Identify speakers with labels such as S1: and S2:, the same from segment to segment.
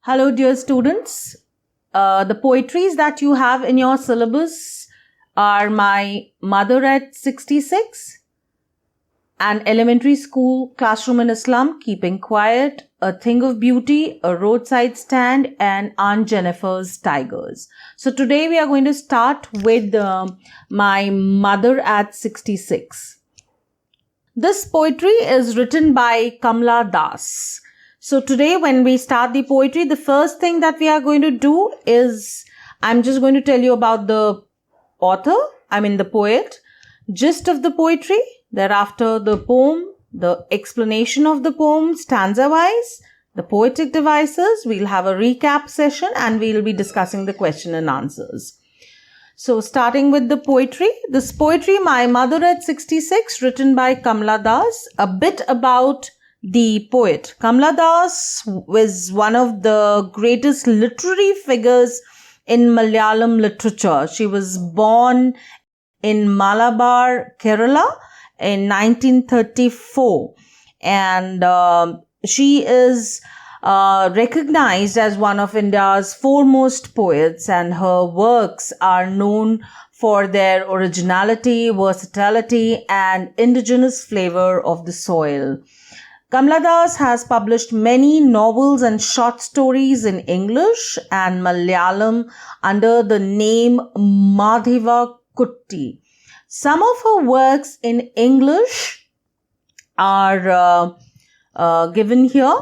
S1: Hello, dear students. The poetries that you have in your syllabus are My Mother at 66, An Elementary School Classroom in Islam, Keeping Quiet, A Thing of Beauty, A Roadside Stand, and Aunt Jennifer's Tigers. So today we are going to start with My Mother at 66. This poetry is written by Kamala Das. So today when we start the poetry, the first thing that we are going to do is I'm just going to tell you about the author, the poet, gist of the poetry, thereafter the poem, the explanation of the poem stanza-wise, the poetic devices, we'll have a recap session and we'll be discussing the question and answers. So starting with the poetry, this poetry, My Mother at 66, written by Kamala Das, a bit about the poet. Kamala Das was one of the greatest literary figures in Malayalam literature. She was born in Malabar, Kerala in 1934, and she is recognized as one of India's foremost poets, and her works are known for their originality, versatility, and indigenous flavor of the soil. Kamala Das has published many novels and short stories in English and Malayalam under the name Madhiva Kutti. Some of her works in English are given here.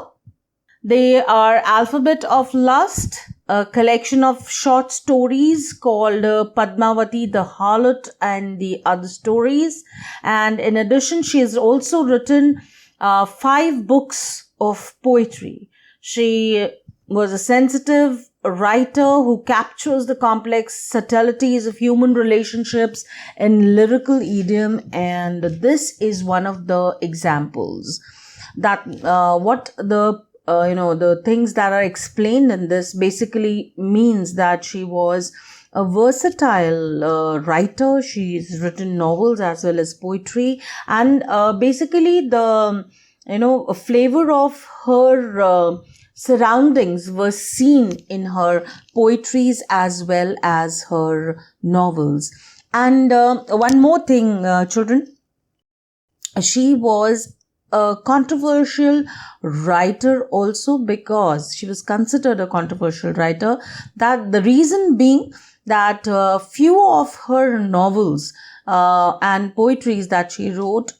S1: They are Alphabet of Lust, a collection of short stories called Padmavati the Harlot and the Other Stories. And in addition, she has also written 5 books of poetry. She was a sensitive writer who captures the complex subtleties of human relationships in lyrical idiom, and this is one of the examples that the things that are explained in this basically means that she was a versatile writer. She's written novels as well as poetry, and basically the flavor of her surroundings was seen in her poetries as well as her novels. And one more thing, children, she was a controversial writer also, because she was considered a controversial writer. That the reason being that few of her novels and poetries that she wrote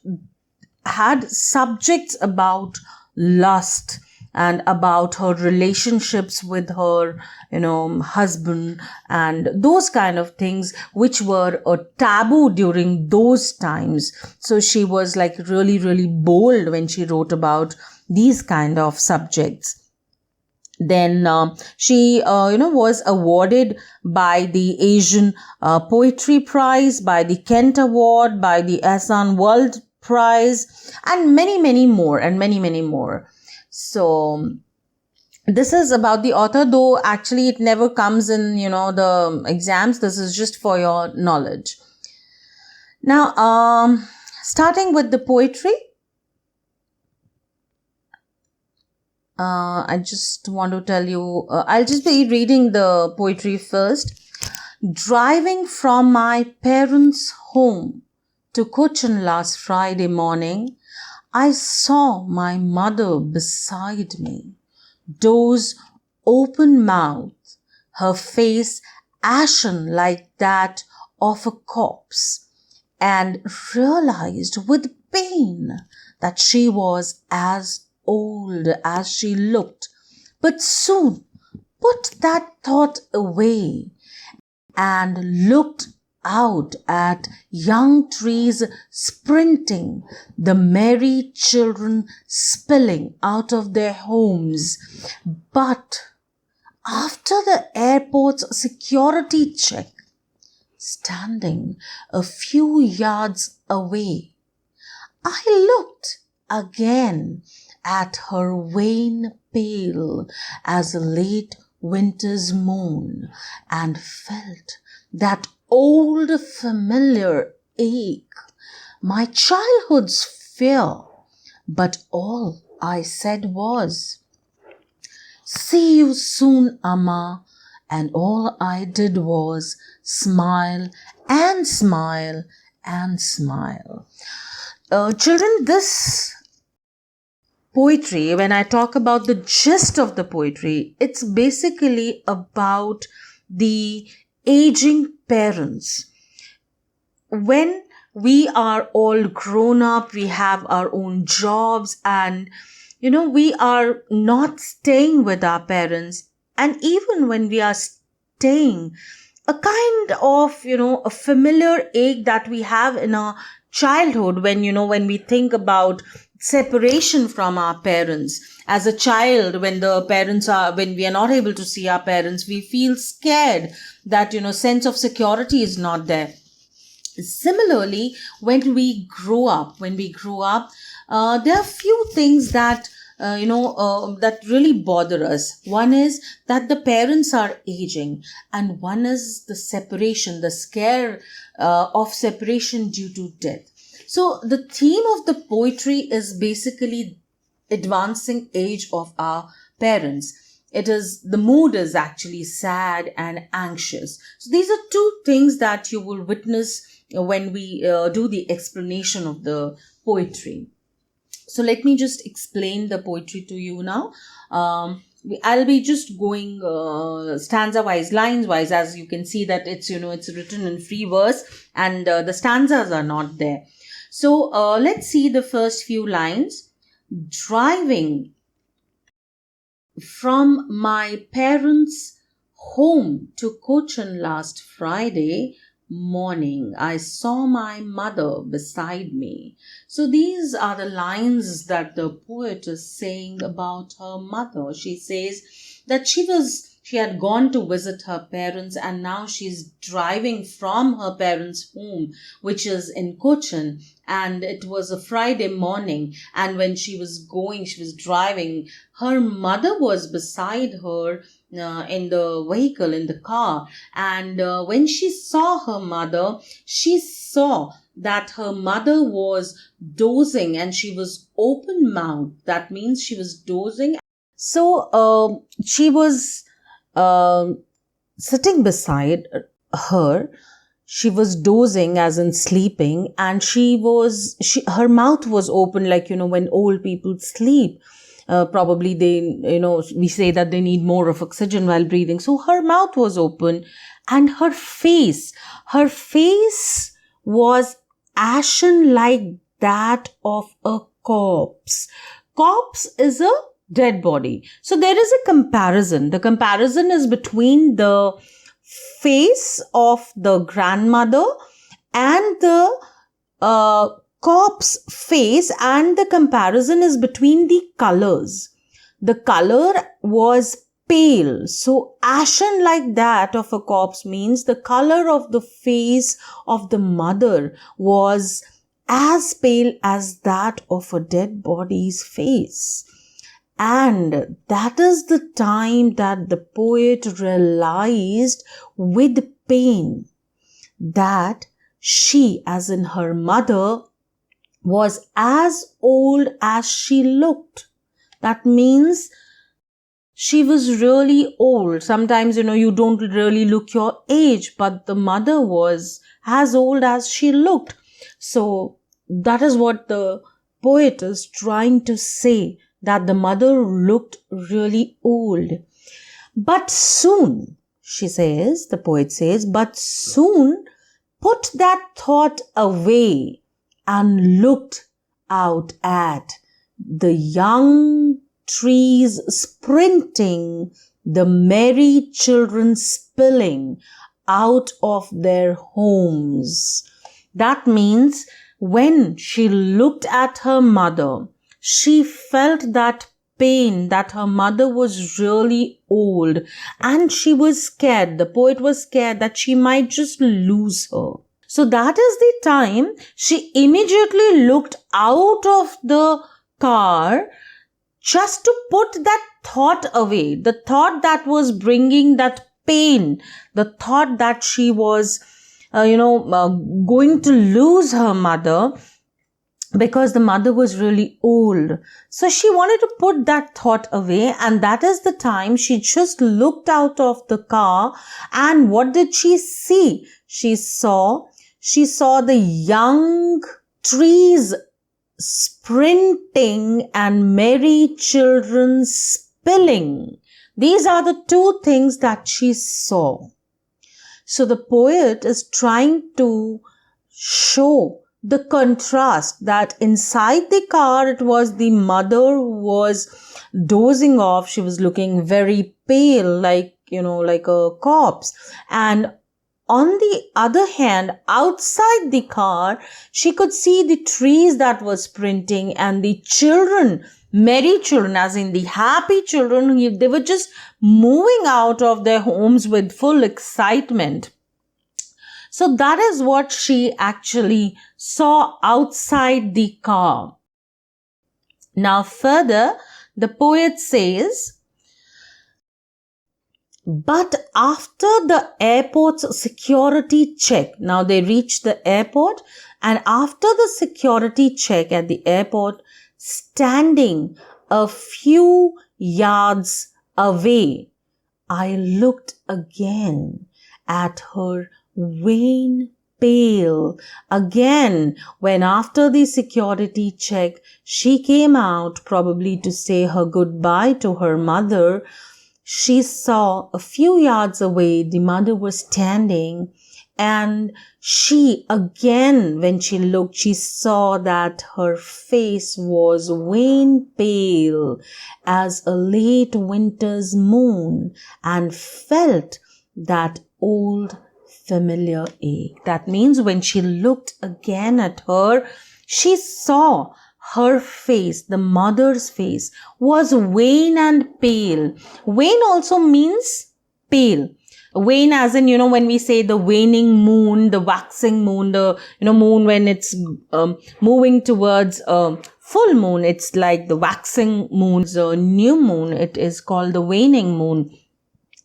S1: had subjects about lust and about her relationships with her husband and those kind of things which were a taboo during those times. So she was like really, really bold when she wrote about these kind of subjects. Then she was awarded by the Asian Poetry Prize, by the Kent Award, by the Asan World Prize, and many more. So this is about the author, though actually it never comes in the exams. This is just for your knowledge. Now starting with the poetry, I just want to tell you, I'll just be reading the poetry first. Driving from my parents' home to Cochin last Friday morning, I saw my mother beside me, doors open mouth, her face ashen like that of a corpse, and realized with pain that she was as old as she looked, but soon put that thought away and looked out at young trees sprinting, the merry children spilling out of their homes. But after the airport's security check, standing a few yards away, I looked again at her wan pale as a late winter's moon, and felt that old familiar ache, my childhood's fear. But all I said was, See you soon, Amma. And all I did was smile and smile and smile. Children, this poetry, when I talk about the gist of the poetry, it's basically about the aging parents. When we are all grown up, we have our own jobs, and we are not staying with our parents. And even when we are staying, a kind of, a familiar ache that we have in our childhood when we think about separation from our parents. As a child, when we are not able to see our parents, we feel scared that, sense of security is not there. Similarly, when we grow up, there are few things that that really bother us. One is that the parents are aging, and one is the separation, the scare of separation due to death. So the theme of the poetry is basically advancing age of our parents. The mood is actually sad and anxious. So these are two things that you will witness when we do the explanation of the poetry. So let me just explain the poetry to you now. I'll be just going stanza wise, lines wise. As you can see that it's written in free verse, and the stanzas are not there. So let's see the first few lines. Driving from my parents' home to Cochin last Friday morning, I saw my mother beside me. So these are the lines that the poet is saying about her mother. She says that she had gone to visit her parents, and now she's driving from her parents' home, which is in Cochin, and it was a Friday morning. And when she was driving, her mother was beside her in the vehicle, in the car. And when she saw her mother, she saw that her mother was dozing, and she was open mouthed. That means she was dozing. So she was sitting beside her. She was dozing, as in sleeping, and her mouth was open, like when old people sleep. Probably we say that they need more of oxygen while breathing. So her mouth was open, and her face was ashen like that of a corpse. Corpse is a dead body. So there is a comparison. The comparison is between the face of the grandmother and the corpse face, and the comparison is between the colors. The color was pale. So ashen like that of a corpse means the color of the face of the mother was as pale as that of a dead body's face. And that is the time that the poet realized with pain that she, as in her mother, was as old as she looked. That means she was really old. Sometimes, you don't really look your age, but the mother was as old as she looked. So that is what the poet is trying to say, that the mother looked really old. But soon, the poet says, but soon put that thought away and looked out at the young trees sprinting, the merry children spilling out of their homes. That means when she looked at her mother, she felt that pain, that her mother was really old, and she was scared. The poet was scared that she might just lose her. So that is the time she immediately looked out of the car just to put that thought away. The thought that was bringing that pain, the thought that she was, going to lose her mother. because the mother was really old. So she wanted to put that thought away, and that is the time she just looked out of the car, and what did she see? She saw the young trees sprinting and merry children spilling. These are the two things that she saw. So the poet is trying to show the contrast that inside the car it was the mother who was dozing off. She was looking very pale, like a corpse. And on the other hand, outside the car, she could see the trees that were sprinting and the children, merry children, as in the happy children. They were just moving out of their homes with full excitement. So that is what she actually saw outside the car. Now further, the poet says, but after the airport's security check, now they reached the airport, and after the security check at the airport, standing a few yards away, I looked again at her wan pale. Again, when after the security check, she came out probably to say her goodbye to her mother, she saw a few yards away the mother was standing, and she again, when she looked, she saw that her face was wan pale as a late winter's moon, and felt that old familiar ache. That means when she looked again at her, she saw her face, the mother's face, was wan and pale. Wan also means pale. Wane as in, when we say the waning moon, the waxing moon, the, moon when it's moving towards full moon, it's like the waxing moon. The new moon, it is called the waning moon.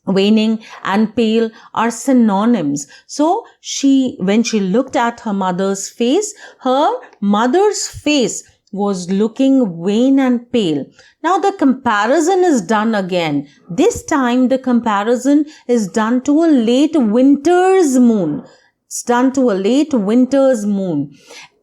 S1: Waning and pale are synonyms. So when she looked at her mother's face was looking wan and pale. Now the comparison is done again. This time the comparison is done to a late winter's moon. It's done to a late winter's moon.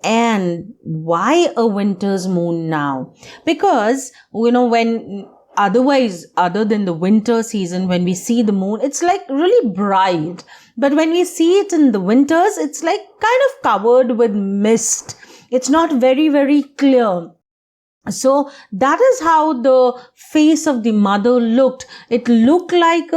S1: And why a winter's moon now? Because, when otherwise, other than the winter season, when we see the moon, it's like really bright. But when we see it in the winters, it's like kind of covered with mist. It's not very, very clear. So that is how the face of the mother looked. It looked like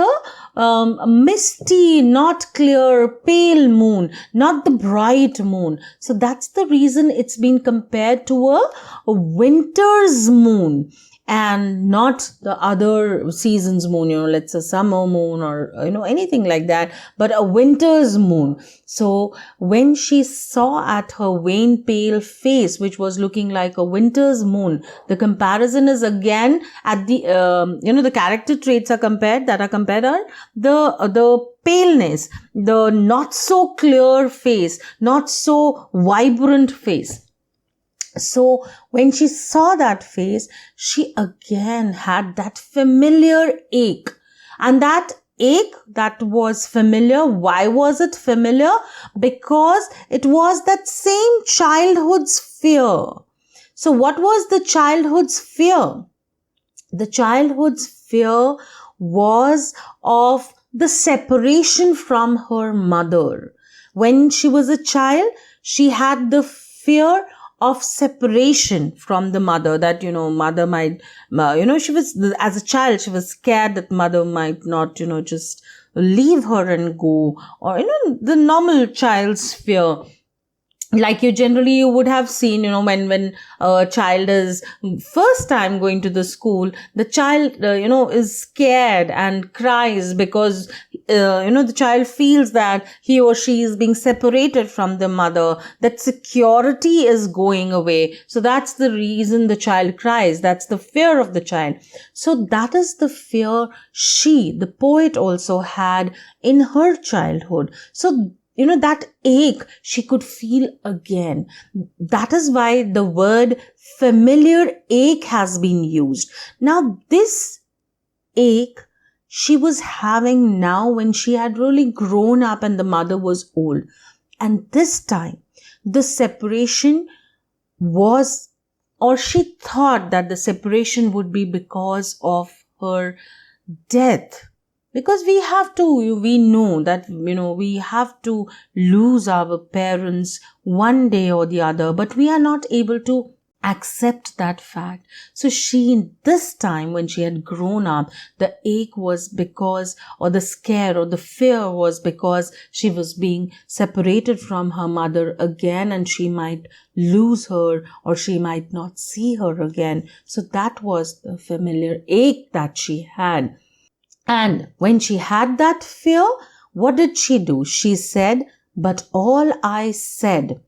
S1: a misty, not clear, pale moon, not the bright moon. So that's the reason it's been compared to a winter's moon, and not the other season's moon, let's say summer moon or, anything like that, but a winter's moon. So when she saw at her wan pale face, which was looking like a winter's moon, the comparison is again at the, the character traits are compared are the paleness, the not so clear face, not so vibrant face. So when she saw that face, she again had that familiar ache. And that ache that was familiar, why was it familiar? Because it was that same childhood's fear. So what was the childhood's fear? The childhood's fear was of the separation from her mother. When she was a child, she had the fear of separation from the mother, that, mother might, she was, as a child, she was scared that mother might not, just leave her and go, or, the normal child's fear. Like you would have seen, when a child is first time going to the school, the child, is scared and cries because, the child feels that he or she is being separated from the mother, that security is going away. So that's the reason the child cries. That's the fear of the child. So that is the fear the poet also had in her childhood. So that ache she could feel again. That is why the word familiar ache has been used. Now, this ache she was having now when she had really grown up and the mother was old. And this time, the separation was, or she thought that the separation would be because of her death. Because we know that, we have to lose our parents one day or the other, but we are not able to accept that fact. So this time when she had grown up, the ache was because, or the scare or the fear was because she was being separated from her mother again, and she might lose her or she might not see her again. So that was the familiar ache that she had. And when she had that fear, what did she do? She said, but all I said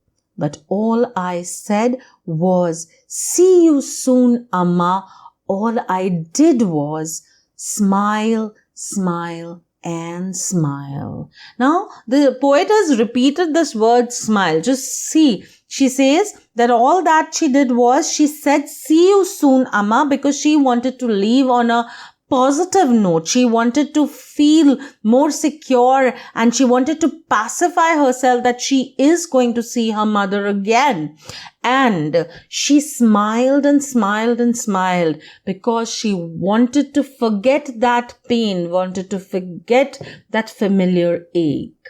S1: was, see you soon, Amma. All I did was smile, smile, and smile. Now, the poet has repeated this word smile. Just see, she says that all that she did was, she said, see you soon, Amma, because she wanted to leave on a positive note. She wanted to feel more secure, and she wanted to pacify herself that she is going to see her mother again. And she smiled and smiled and smiled because she wanted to forget that pain, wanted to forget that familiar ache.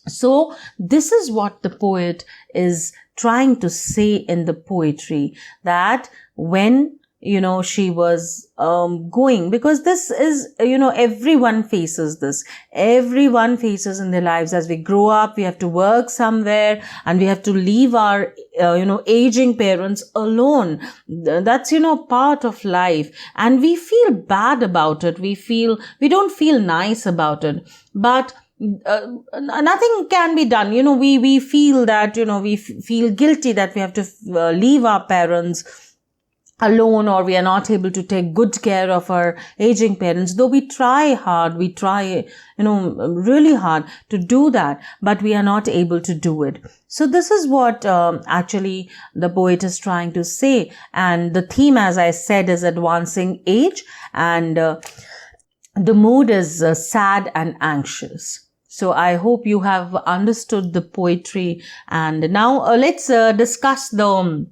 S1: So this is what the poet is trying to say in the poetry, that when she was going, because this is, everyone faces this. Everyone faces in their lives. As we grow up, we have to work somewhere and we have to leave our, aging parents alone. That's, part of life. And we feel bad about it. We don't feel nice about it. But nothing can be done. We feel that, we feel guilty that we have to leave our parents alone, or we are not able to take good care of our aging parents, though we try hard, really hard to do that, but we are not able to do it. So this is what actually the poet is trying to say. And the theme, as I said, is advancing age, and the mood is sad and anxious. So I hope you have understood the poetry. And now let's discuss the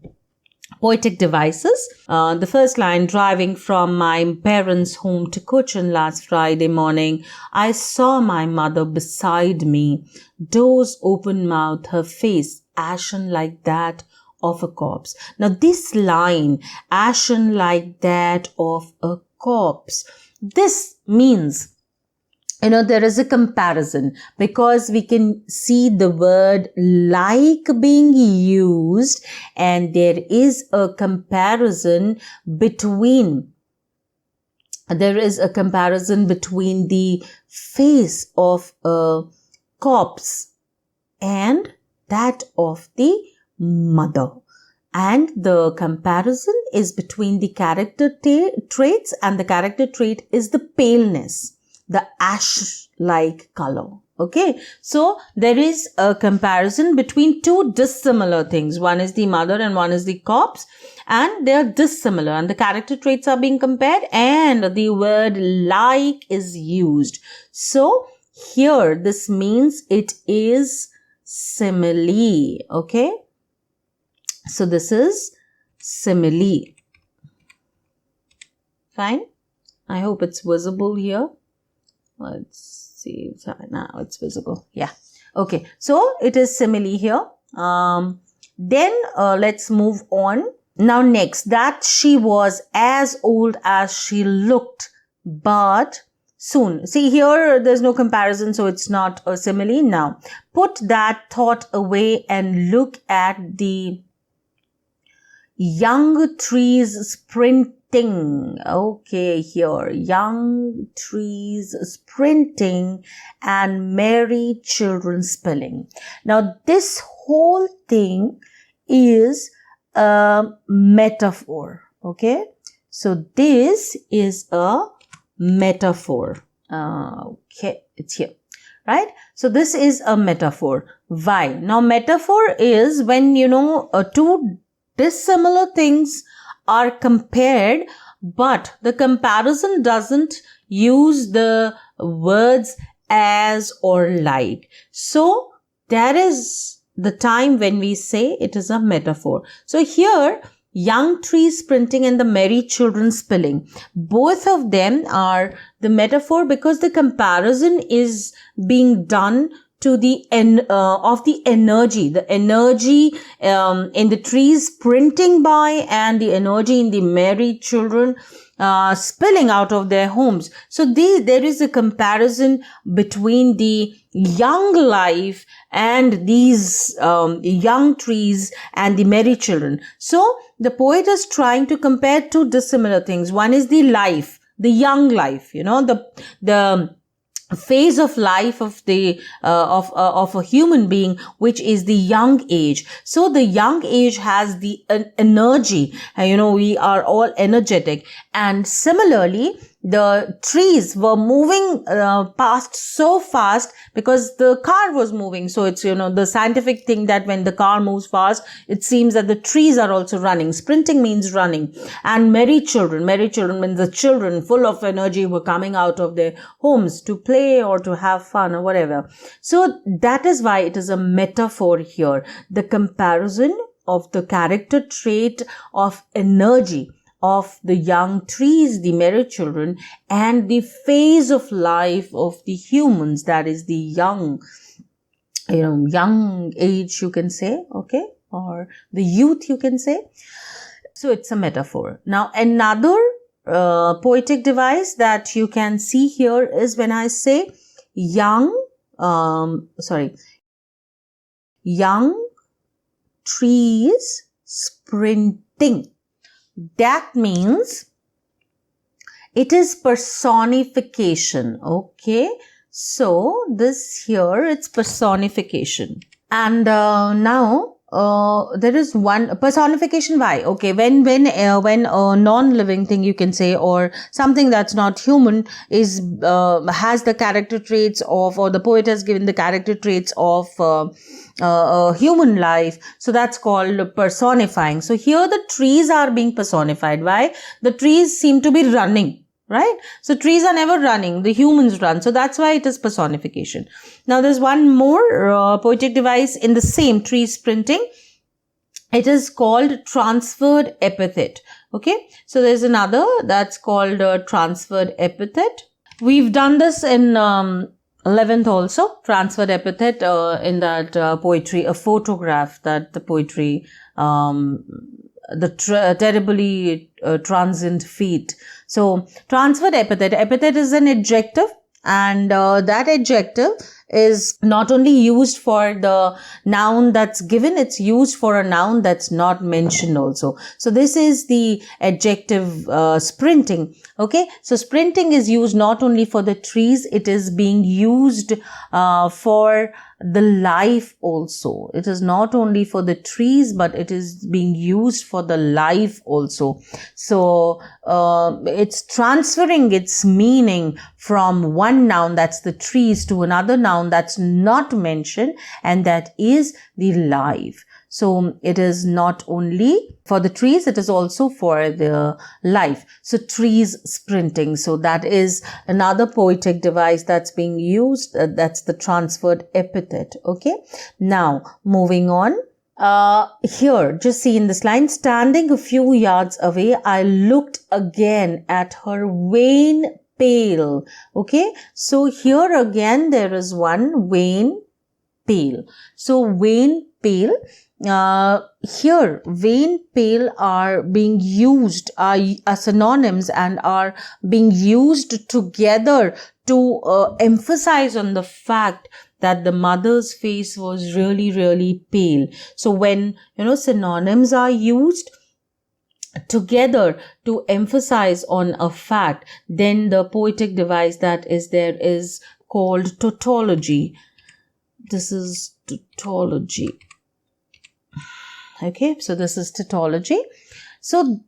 S1: Poetic Devices. The first line, driving from my parents' home to Cochin last Friday morning, I saw my mother beside me, doors open mouth, her face ashen like that of a corpse. Now this line, ashen like that of a corpse, this means, there is a comparison, because we can see the word like being used, and there is a comparison between the face of a corpse and that of the mother. And the comparison is between the character traits, and the character trait is the paleness, the ash-like color. Okay, so there is a comparison between two dissimilar things. One is the mother and one is the corpse, and they are dissimilar, and the character traits are being compared, and the word like is used. So here this means it is simile. Okay, so this is simile. Fine. I hope it's visible here. Let's see. Now it's visible. Yeah. Okay. So it is simile here. Then let's move on. Now next, that she was as old as she looked, but soon. See here, there's no comparison, so it's not a simile. Now put that thought away and look at the young trees sprinting. Okay, here, young trees sprinting and merry children spilling. Now this whole thing is a metaphor. Okay, so this is a metaphor. Okay, it's here. right? So this is a metaphor. Why? Now, metaphor is when, two dissimilar things are compared, but the comparison doesn't use the words as or like. So that is the time when we say it is a metaphor. So here, young trees sprinting and the merry children spilling, both of them are the metaphor because the comparison is being done to the of the energy in the trees sprinting by and the energy in the merry children spilling out of their homes. So there is a comparison between the young life and these young trees and the merry children. So the poet is trying to compare two dissimilar things. One is the life, the young life, the phase of life of the of a human being, which is the young age. So the young age has the energy, we are all energetic, and similarly the trees were moving past so fast because the car was moving. So it's the scientific thing that when the car moves fast, it seems that the trees are also running. Sprinting means running. And merry children means the children full of energy were coming out of their homes to play or to have fun or whatever. So that is why it is a metaphor here. The comparison of the character trait of energy of the young trees, the merry children, and the phase of life of the humans, that is the young age, you can say, okay, or the youth, you can say. So it's a metaphor. Now, another poetic device that you can see here is when I say young trees sprinting. That means it is personification. Okay. So this here, it's personification. And now there is one personification. Why? Okay. When a non-living thing, you can say, or something that's not human is has the character traits of, or the poet has given the character traits of human life. So that's called personifying. So here the trees are being personified. Why? The trees seem to be running, right? So trees are never running. The humans run. So that's why it is personification. Now there's one more poetic device in the same tree sprinting. It is called transferred epithet. Okay. So there's another that's called transferred epithet. We've done this in 11th also, transferred epithet in that poetry, a photograph that the poetry, terribly transient feat. So transferred epithet is an adjective, and that adjective is not only used for the noun that's given, it's used for a noun that's not mentioned also. So this is the adjective sprinting. Okay, so sprinting is used not only for the trees, it is being used for the life also. It is not only for the trees, but it is being used for the life also. So it's transferring its meaning from one noun, that's the trees, to another noun that's not mentioned, and that is the life. So it is not only for the trees, it is also for the life. So trees sprinting. So that is another poetic device that's being used. That's the transferred epithet. Okay. Now moving on. Here, just see in this line, standing a few yards away, I looked again at her wan pale. Okay. So here again, there is one wan pale. So wan pale. Here wan pale are being used as synonyms and are being used together to emphasize on the fact that the mother's face was really, really pale. So when synonyms are used together to emphasize on a fact, then the poetic device that is there is called tautology. This is tautology. Okay, so this is tautology. So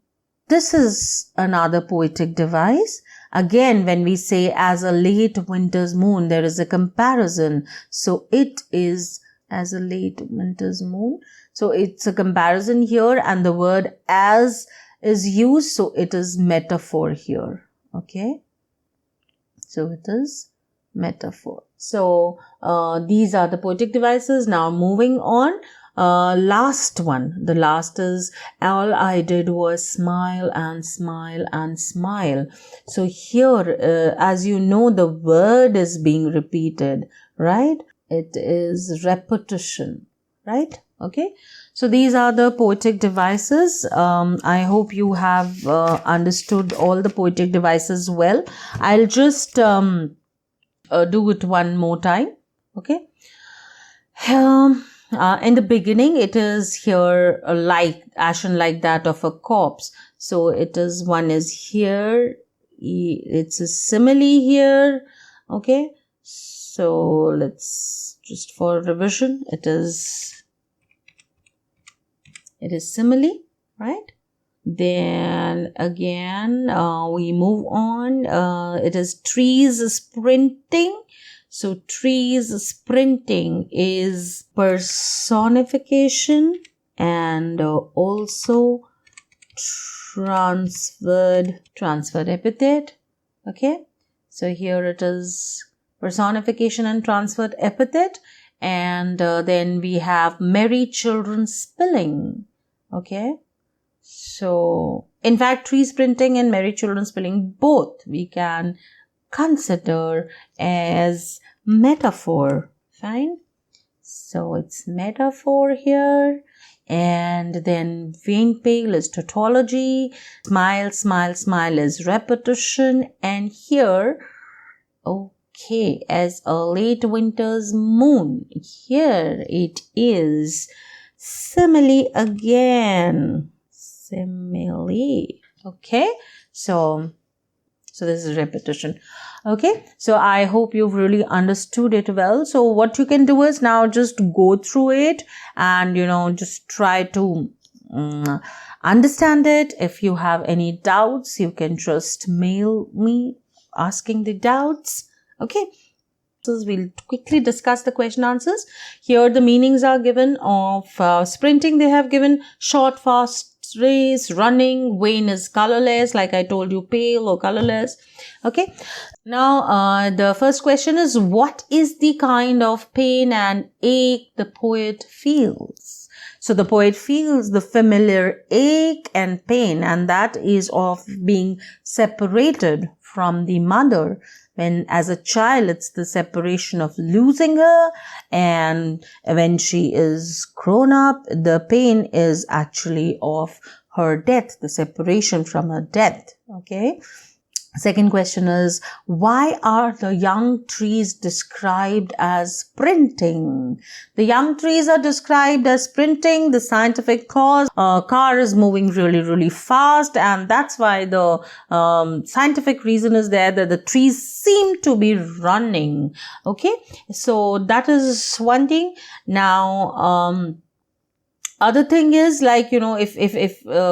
S1: this is another poetic device, Again, when we say as a late winter's moon, there is a comparison. So it is as a late winter's moon. So it's a comparison here, and the word as is used. So it is metaphor here. Okay. So it is metaphor. So these are the poetic devices. Now moving on. Last one. The last is all I did was smile and smile and smile. So here, as you know, the word is being repeated, right? It is repetition, right? Okay. So these are the poetic devices. I hope you have understood all the poetic devices well. I'll just do it one more time. Okay. In the beginning, it is here like ashen like that of a corpse. So it is, one is here. It's a simile here. Okay. So let's just for revision. It is simile, right? Then again, we move on. It is trees sprinting. So trees sprinting is personification and also transferred epithet. Okay. So here it is personification and transferred epithet. And then we have merry children spilling. Okay. So in fact, tree sprinting and merry children spilling, both we can consider as metaphor. Fine. So it's metaphor here. And then vein pale is tautology. Smile, smile, smile is repetition. And here, okay, as a late winter's moon, here it is simile again. Simile. Okay. So this is repetition. Okay. So I hope you've really understood it well. So what you can do is now just go through it and, just try to understand it. If you have any doubts, you can just mail me asking the doubts. Okay. So we'll quickly discuss the question answers. Here the meanings are given of sprinting. They have given short, fast race, running. Wane is colorless, like I told you, pale or colorless. Okay. Now the first question is, what is the kind of pain and ache the poet feels? So the poet feels the familiar ache and pain, and that is of being separated from the mother. When as a child, it's the separation of losing her, and when she is grown up, the pain is actually of her death, the separation from her death. Okay. Second question is, why are the young trees described as sprinting? The young trees are described as sprinting. The scientific cause, car is moving really, really fast, and that's why the scientific reason is there that the trees seem to be running. Okay, so that is one thing. Now, other thing is, like, if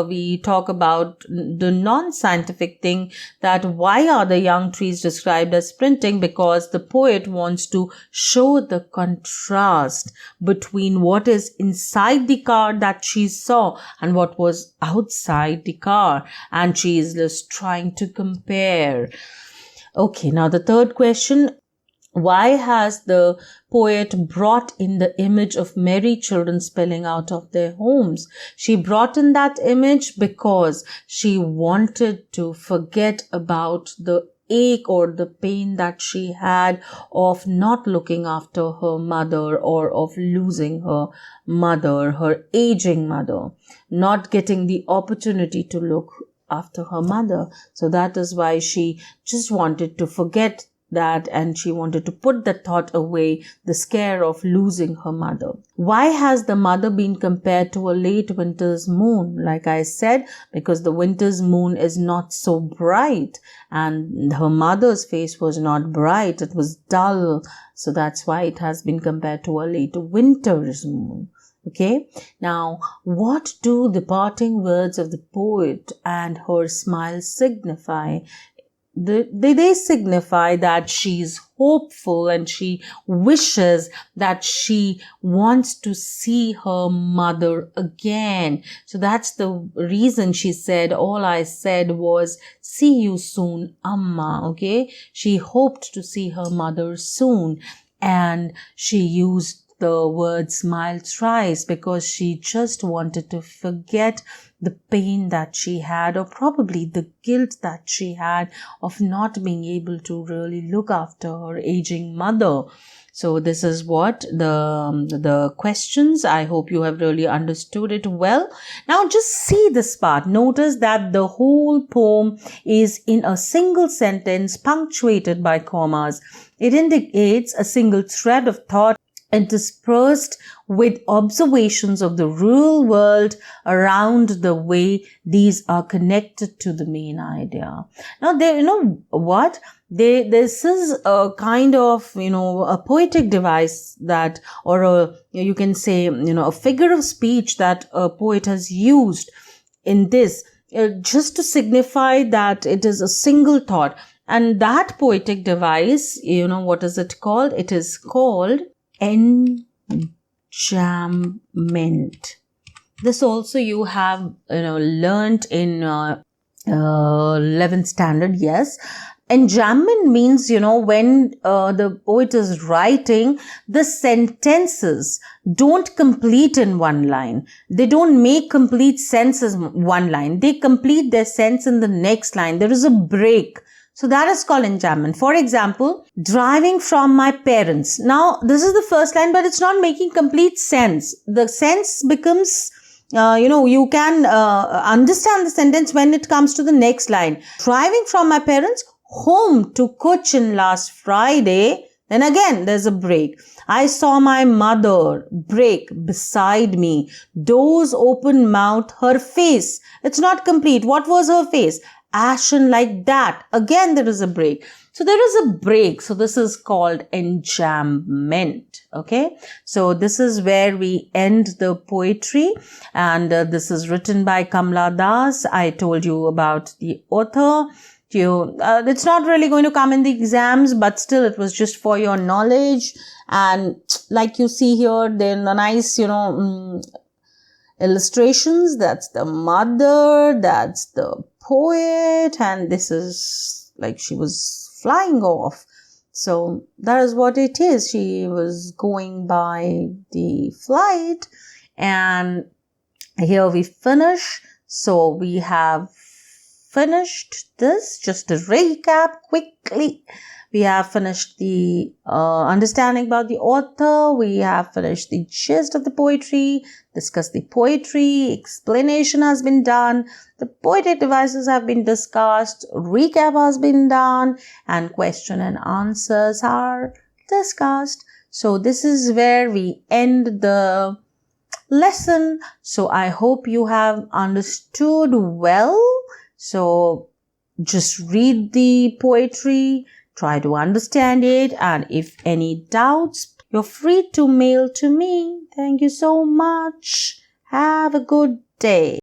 S1: we talk about the non-scientific thing, that why are the young trees described as sprinting? Because the poet wants to show the contrast between what is inside the car that she saw and what was outside the car. And she is just trying to compare. Okay, now the third question. Why has the poet brought in the image of merry children spilling out of their homes? She brought in that image because she wanted to forget about the ache or the pain that she had of not looking after her mother, or of losing her mother, her aging mother, not getting the opportunity to look after her mother. So that is why she just wanted to forget that, and she wanted to put that thought away, the scare of losing her mother. Why has the mother been compared to a late winter's moon? Like I said, because the winter's moon is not so bright, and her mother's face was not bright, it was dull. So that's why it has been compared to a late winter's moon. Okay. Now, what do the parting words of the poet and her smile signify? they signify that she's hopeful and she wishes that she wants to see her mother again. So that's the reason she said, all I said was, see you soon, Amma. Okay, she hoped to see her mother soon, and she used the word smile thrice because she just wanted to forget the pain that she had, or probably the guilt that she had of not being able to really look after her aging mother. So this is what the questions. I hope you have really understood it well. Now just see this part. Notice that the whole poem is in a single sentence punctuated by commas. It indicates a single thread of thought interspersed with observations of the real world around the way these are connected to the main idea. Now, this is a kind of, a poetic device that, or you can say, a figure of speech that a poet has used in this, just to signify that it is a single thought. And that poetic device, what is it called? It is called enjambment. This also you have learnt in 11th standard. Yes, enjambment means when the poet is writing, the sentences don't complete in one line. They don't make complete sense as one line. They complete their sense in the next line. There is a break. So that is called enjambment. For example, driving from my parents. Now, this is the first line, but it's not making complete sense. The sense becomes, you can understand the sentence when it comes to the next line. Driving from my parents home to Cochin last Friday. Then again, there's a break. I saw my mother break beside me. Doors open mouth, her face. It's not complete. What was her face? Ashen like that. Again, there is a break. So there is a break. So this is called enjambment. Okay. So this is where we end the poetry. And this is written by Kamala Das. I told you about the author. It's not really going to come in the exams, but still it was just for your knowledge. And like you see here, then a nice, illustrations. That's the mother, that's the poet, and this is like she was flying off. So that is what it is. She was going by the flight, and here we finish. So we have finished this. Just to recap quickly, we have finished the understanding about the author. We have finished the gist of the poetry, discussed the poetry, explanation has been done, the poetic devices have been discussed, recap has been done, and question and answers are discussed. So this is where we end the lesson. So I hope you have understood well. So just read the poetry, try to understand it, and if any doubts, you're free to mail to me. Thank you so much. Have a good day.